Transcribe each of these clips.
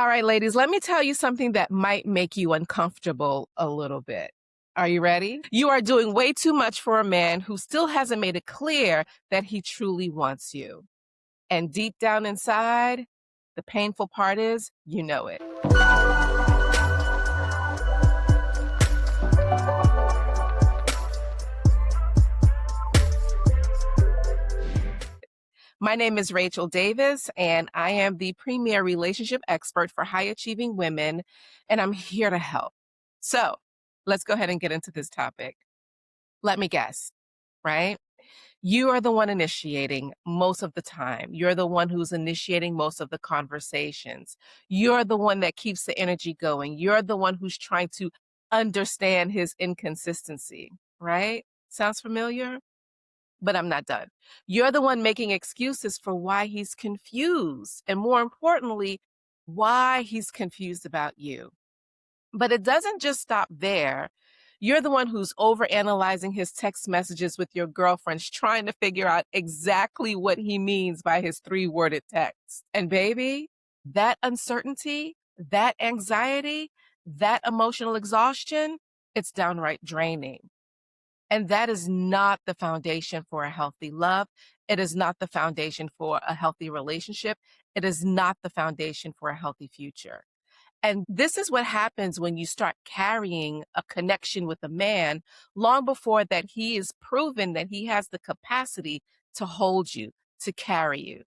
right, ladies, let me tell you something that might make you uncomfortable a little bit. Are you ready? You are doing way too much for a man who still hasn't made it clear that he truly wants you. And deep down inside, the painful part is, you know it. My name is Rachel Davis, and I am the premier relationship expert for high achieving women, and I'm here to help. So let's go ahead and get into this topic. Let me guess, right? You are the one initiating most of the time. You're the one who's initiating most of the conversations. You're the one that keeps the energy going. You're the one who's trying to understand his inconsistency, right? Sounds familiar? But I'm not done. You're the one making excuses for why he's confused, and more importantly, why he's confused about you. But it doesn't just stop there. You're the one who's overanalyzing his text messages with your girlfriends, trying to figure out exactly what he means by his 3-worded text. And baby, that uncertainty, that anxiety, that emotional exhaustion, it's downright draining. And that is not the foundation for a healthy love. It is not the foundation for a healthy relationship. It is not the foundation for a healthy future. And this is what happens when you start carrying a connection with a man long before that he is proven that he has the capacity to hold you, to carry you.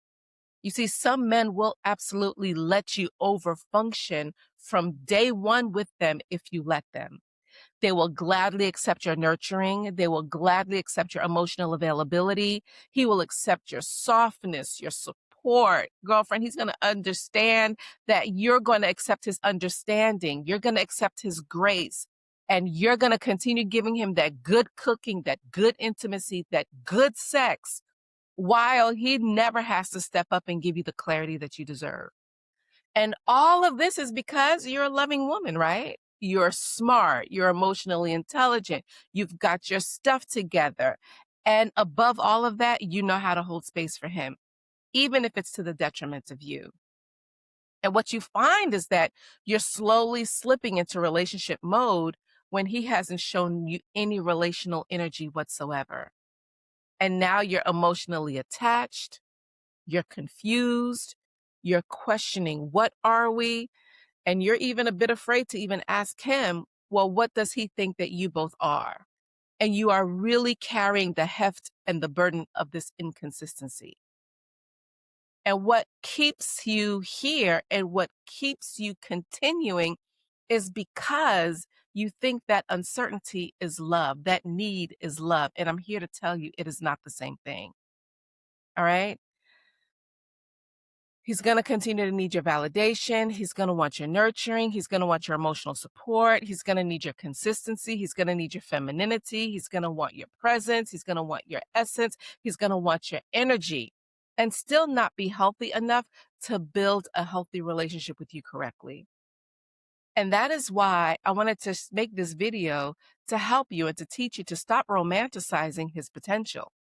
You see, some men will absolutely let you overfunction from day one with them if you let them. They will gladly accept your nurturing. They will gladly accept your emotional availability. He will accept your softness, your support. Girlfriend, he's going to understand that you're going to accept his understanding. You're going to accept his grace. And you're going to continue giving him that good cooking, that good intimacy, that good sex, while he never has to step up and give you the clarity that you deserve. And all of this is because you're a loving woman, right? You're smart, you're emotionally intelligent, you've got your stuff together. And above all of that, you know how to hold space for him, even if it's to the detriment of you. And what you find is that you're slowly slipping into relationship mode when he hasn't shown you any relational energy whatsoever. And now you're emotionally attached, you're confused, you're questioning, what are we? And you're even a bit afraid to even ask him, well, what does he think that you both are? And you are really carrying the heft and the burden of this inconsistency. And what keeps you here and what keeps you continuing is because you think that uncertainty is love, that need is love. And I'm here to tell you it is not the same thing. All right? He's going to continue to need your validation. He's going to want your nurturing. He's going to want your emotional support. He's going to need your consistency. He's going to need your femininity. He's going to want your presence. He's going to want your essence. He's going to want your energy, and still not be healthy enough to build a healthy relationship with you correctly. And that is why I wanted to make this video to help you and to teach you to stop romanticizing his potential.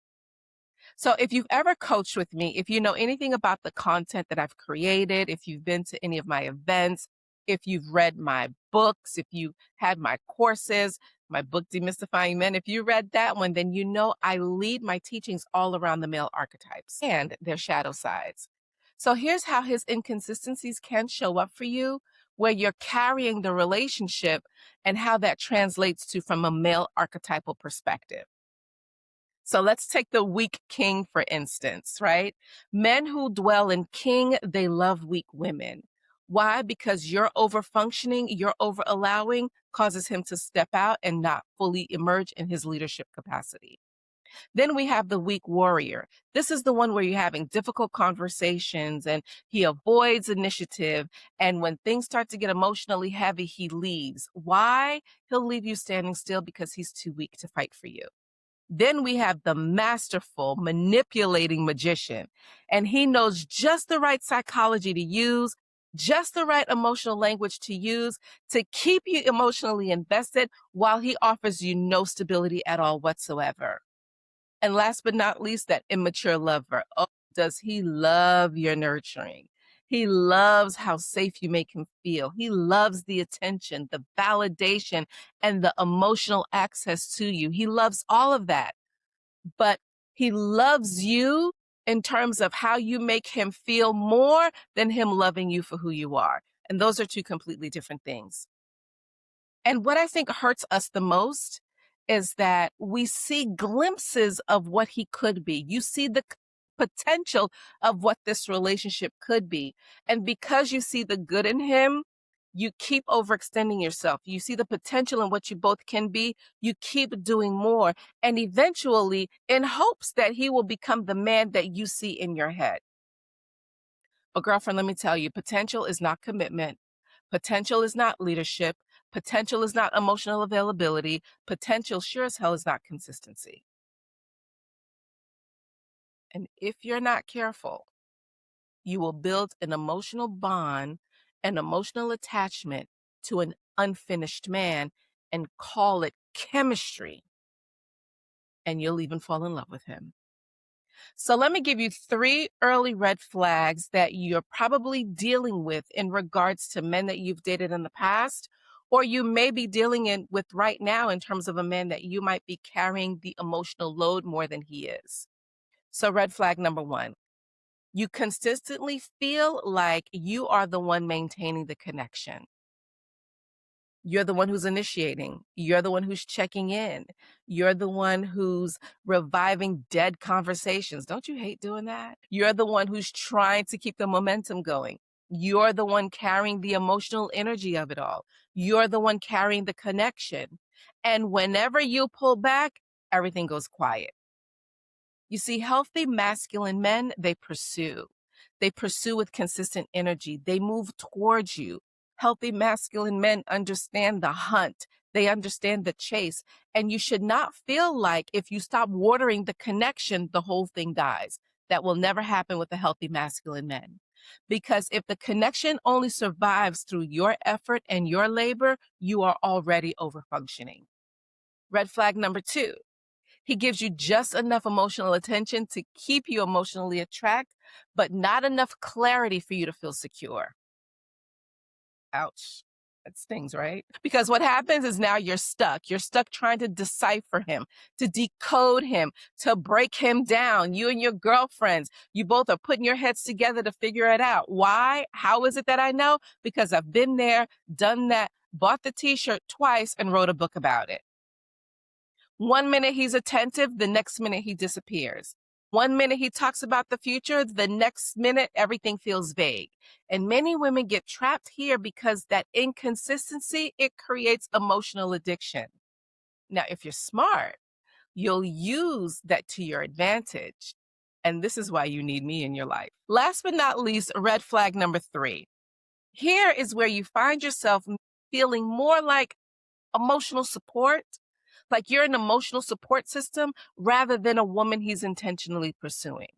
So if you've ever coached with me, if you know anything about the content that I've created, if you've been to any of my events, if you've read my books, if you had my courses, my book, Demystifying Men, if you read that one, then you know I lead my teachings all around the male archetypes and their shadow sides. So here's how his inconsistencies can show up for you, where you're carrying the relationship and how that translates to from a male archetypal perspective. So let's take the weak king, for instance, right? Men who dwell in king, they love weak women. Why? Because your over-functioning, your over-allowing causes him to step out and not fully emerge in his leadership capacity. Then we have the weak warrior. This is the one where you're having difficult conversations and he avoids initiative. And when things start to get emotionally heavy, he leaves. Why? He'll leave you standing still because he's too weak to fight for you. Then we have the masterful, manipulating magician, and he knows just the right psychology to use, just the right emotional language to use to keep you emotionally invested while he offers you no stability at all whatsoever. And last but not least, that immature lover. Oh, does he love your nurturing? He loves how safe you make him feel. He loves the attention, the validation, and the emotional access to you. He loves all of that. But he loves you in terms of how you make him feel more than him loving you for who you are. And those are two completely different things. And what I think hurts us the most is that we see glimpses of what he could be. You see the potential of what this relationship could be. And because you see the good in him, you keep overextending yourself. You see the potential in what you both can be. You keep doing more. And eventually, in hopes that he will become the man that you see in your head. But, girlfriend, let me tell you, potential is not commitment. Potential is not leadership. Potential is not emotional availability. Potential sure as hell is not consistency. And if you're not careful, you will build an emotional bond, an emotional attachment to an unfinished man and call it chemistry. And you'll even fall in love with him. So let me give you 3 early red flags that you're probably dealing with in regards to men that you've dated in the past, or you may be with right now in terms of a man that you might be carrying the emotional load more than he is. So red flag number 1, you consistently feel like you are the one maintaining the connection. You're the one who's initiating. You're the one who's checking in. You're the one who's reviving dead conversations. Don't you hate doing that? You're the one who's trying to keep the momentum going. You're the one carrying the emotional energy of it all. You're the one carrying the connection. And whenever you pull back, everything goes quiet. You see, healthy masculine men, they pursue. They pursue with consistent energy. They move towards you. Healthy masculine men understand the hunt. They understand the chase. And you should not feel like if you stop watering the connection, the whole thing dies. That will never happen with a healthy masculine man. Because if the connection only survives through your effort and your labor, you are already overfunctioning. Red flag number 2. He gives you just enough emotional attention to keep you emotionally attracted, but not enough clarity for you to feel secure. Ouch. That stings, right? Because what happens is now you're stuck. You're stuck trying to decipher him, to decode him, to break him down. You and your girlfriends, you both are putting your heads together to figure it out. Why? How is it that I know? Because I've been there, done that, bought the t-shirt twice, and wrote a book about it. 1 minute he's attentive, the next minute he disappears. 1 minute he talks about the future, the next minute everything feels vague. And many women get trapped here because that inconsistency, it creates emotional addiction. Now, if you're smart, you'll use that to your advantage. And this is why you need me in your life. Last but not least, red flag number 3. Here is where you find yourself feeling more like emotional support, like you're an emotional support system rather than a woman he's intentionally pursuing,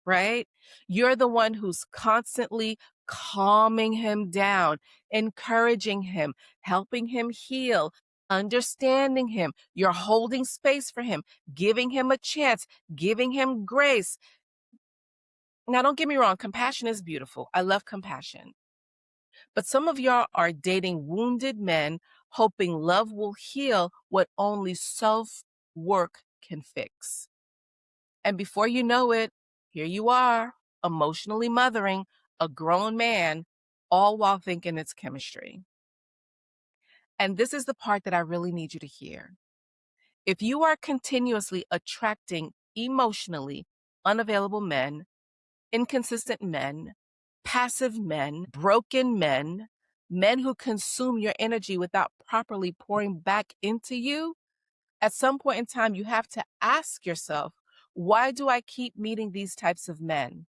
right? You're the one who's constantly calming him down, encouraging him, helping him heal, understanding him. You're holding space for him, giving him a chance, giving him grace. Now, don't get me wrong, compassion is beautiful. I love compassion. But some of y'all are dating wounded men, hoping love will heal what only self work can fix. And before you know it, here you are, emotionally mothering a grown man, all while thinking it's chemistry. And this is the part that I really need you to hear. If you are continuously attracting emotionally unavailable men, inconsistent men, passive men, broken men, men who consume your energy without properly pouring back into you, at some point in time, you have to ask yourself, why do I keep meeting these types of men?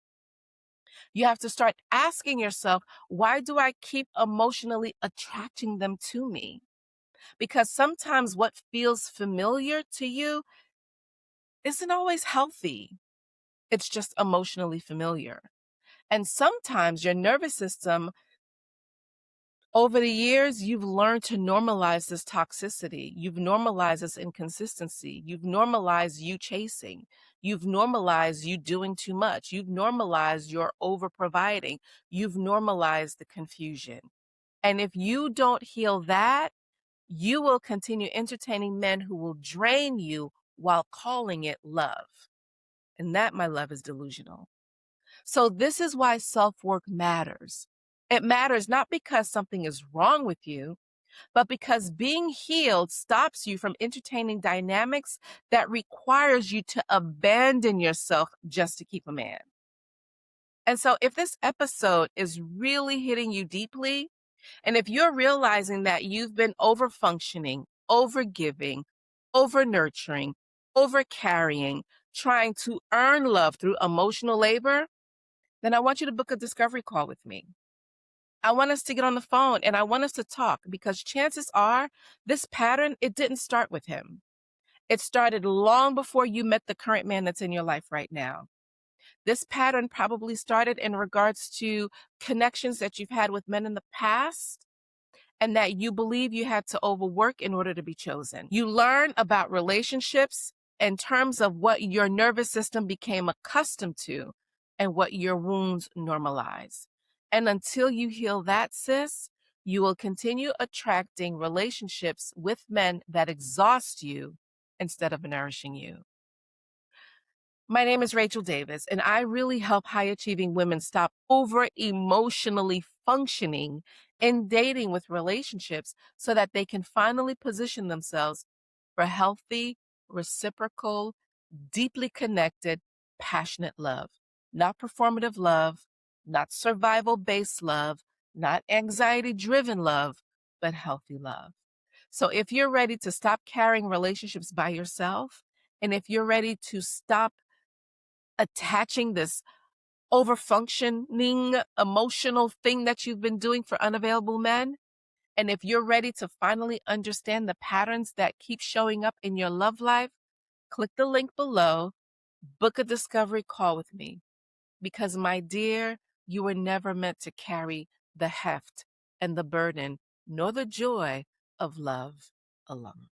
You have to start asking yourself, why do I keep emotionally attracting them to me? Because sometimes what feels familiar to you isn't always healthy. It's just emotionally familiar. And sometimes your nervous system, over the years, you've learned to normalize this toxicity. You've normalized this inconsistency. You've normalized you chasing. You've normalized you doing too much. You've normalized your over providing. You've normalized the confusion. And if you don't heal that, you will continue entertaining men who will drain you while calling it love. And that, my love, is delusional. So, this is why self work matters. It matters not because something is wrong with you, but because being healed stops you from entertaining dynamics that requires you to abandon yourself just to keep a man. And so, if this episode is really hitting you deeply, and if you're realizing that you've been over functioning, over giving, over nurturing, over carrying, trying to earn love through emotional labor, then I want you to book a discovery call with me. I want us to get on the phone and I want us to talk because chances are this pattern, it didn't start with him. It started long before you met the current man that's in your life right now. This pattern probably started in regards to connections that you've had with men in the past and that you believe you had to overwork in order to be chosen. You learn about relationships in terms of what your nervous system became accustomed to and what your wounds normalize. And until you heal that, sis, you will continue attracting relationships with men that exhaust you instead of nourishing you. My name is Rachel Davis, and I really help high achieving women stop over emotionally functioning in dating with relationships so that they can finally position themselves for healthy, reciprocal, deeply connected, passionate love. Not performative love, not survival based love, not anxiety driven love, but healthy love. So if you're ready to stop carrying relationships by yourself, and if you're ready to stop attaching this over functioning emotional thing that you've been doing for unavailable men, and if you're ready to finally understand the patterns that keep showing up in your love life, click the link below, book a discovery call with me. Because, my dear, you were never meant to carry the heft and the burden, nor the joy of love alone.